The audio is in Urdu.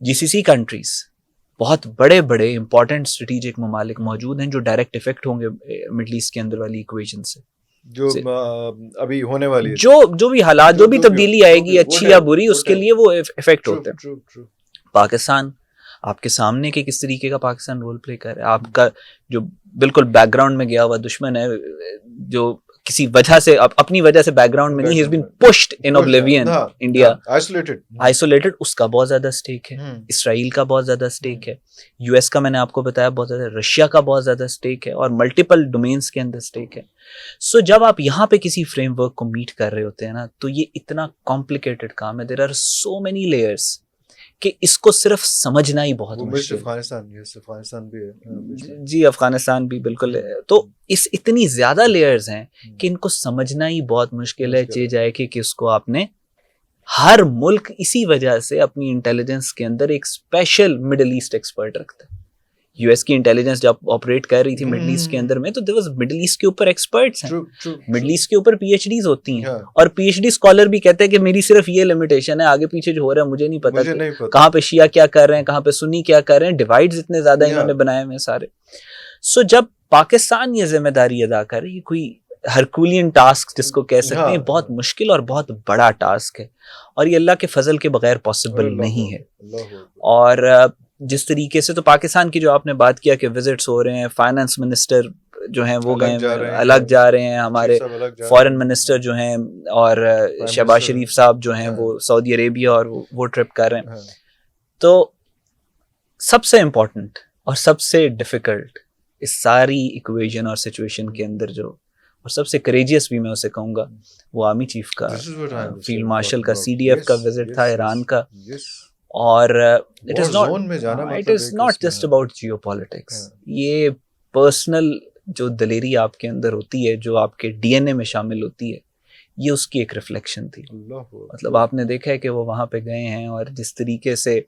GCC کنٹریز بہت بڑے بڑے امپورٹنٹ اسٹریٹجک ممالک موجود ہیں جو ڈائریکٹ افیکٹ ہوں گے مڈل ایسٹ کے اندر والی ایکویشن سے، جو ابی ہونے والی ہے، جو بھی حالات، جو بھی تبدیلی آئے گی اچھی یا بری، اس کے لیے وہ افیکٹ ہوتے ہیں. پاکستان آپ کے سامنے کہ کس طریقے کا پاکستان رول پلے کر رہا ہے. آپ کا جو بالکل بیک گراؤنڈ میں گیا ہوا دشمن ہے، جو کسی وجہ سے اپنی وجہ سے بیک گراؤنڈ میں نہیں، has been pushed in oblivion, India isolated, اس کا بہت زیادہ اسٹیک ہے، اسرائیل کا بہت زیادہ اسٹیک ہے، US کا میں نے آپ کو بتایا بہت زیادہ، رشیا کا بہت زیادہ اسٹیک ہے، اور ملٹیپل ڈومینس کے اندر اسٹیک ہے. سو جب آپ یہاں پہ کسی فریم ورک کو میٹ کر رہے ہوتے ہیں نا، تو یہ اتنا کمپلیکیٹڈ کام ہے، there are so many layers کہ اس کو صرف سمجھنا ہی بہت مشکل ہے. جی افغانستان بھی بالکل ہے. تو اس اتنی زیادہ لیئرز ہیں کہ ان کو سمجھنا ہی بہت مشکل ہے. چیز ہے کہ اس کو آپ نے ہر ملک اسی وجہ سے اپنی انٹیلیجنس کے اندر ایک اسپیشل مڈل ایسٹ ایکسپرٹ رکھتا ہے. US کی انٹیلیجنس جب آپریٹ کر رہی تھی مڈل ایسٹ کے اندر میں، تو مڈل ایسٹ کے اوپر ایکسپرٹس ہیں، مڈل ایسٹ کے اوپر PhDs ہوتی ہیں، اور PhD اسکالر بھی کہتے ہیں کہ میری صرف یہ لمیٹیشن ہے، آگے پیچھے جو ہو رہا ہے مجھے نہیں پتا کہ کہاں پہ شیعہ کیا کر رہے ہیں، کہاں پہ سنی کیا کر رہے ہیں، ڈیوائڈز اتنے زیادہ انہوں نے بنائے ہوئے سارے. سو جب پاکستان یہ ذمہ داری ادا کر رہی ہے، کوئی ہرکولین ٹاسک جس کو کہہ سکتے ہیں، بہت مشکل اور بہت بڑا ٹاسک ہے، اور یہ اللہ کے فضل کے بغیر پاسبل نہیں ہے. اور جس طریقے سے تو پاکستان کی جو آپ نے بات کیا کہ وزٹس ہو رہے ہیں، فائنانس منسٹر جو ہیں وہ گئے الگ جا رہے ہیں، ہمارے فارن منسٹر جو ہیں اور شہباز شریف صاحب جو ہیں وہ سعودی عربیہ اور وہ ٹرپ کر رہے ہیں. تو سب سے امپورٹنٹ اور سب سے ڈیفیکلٹ اس ساری ایکویژن اور سچویشن کے اندر جو، اور سب سے کریجیس بھی میں اسے کہوں گا، وہ آرمی چیف کا، فیلڈ مارشل کا، CDF کا وزٹ تھا ایران کا. اور it is not just about geopolitics. یہ پرسنل جو دلیری آپ کے اندر ہوتی ہے، جو آپ کے DNA میں شامل ہوتی ہے، یہ اس کی ایک ریفلیکشن تھی. مطلب آپ نے دیکھا ہے کہ وہ وہاں پہ گئے ہیں، اور جس طریقے سے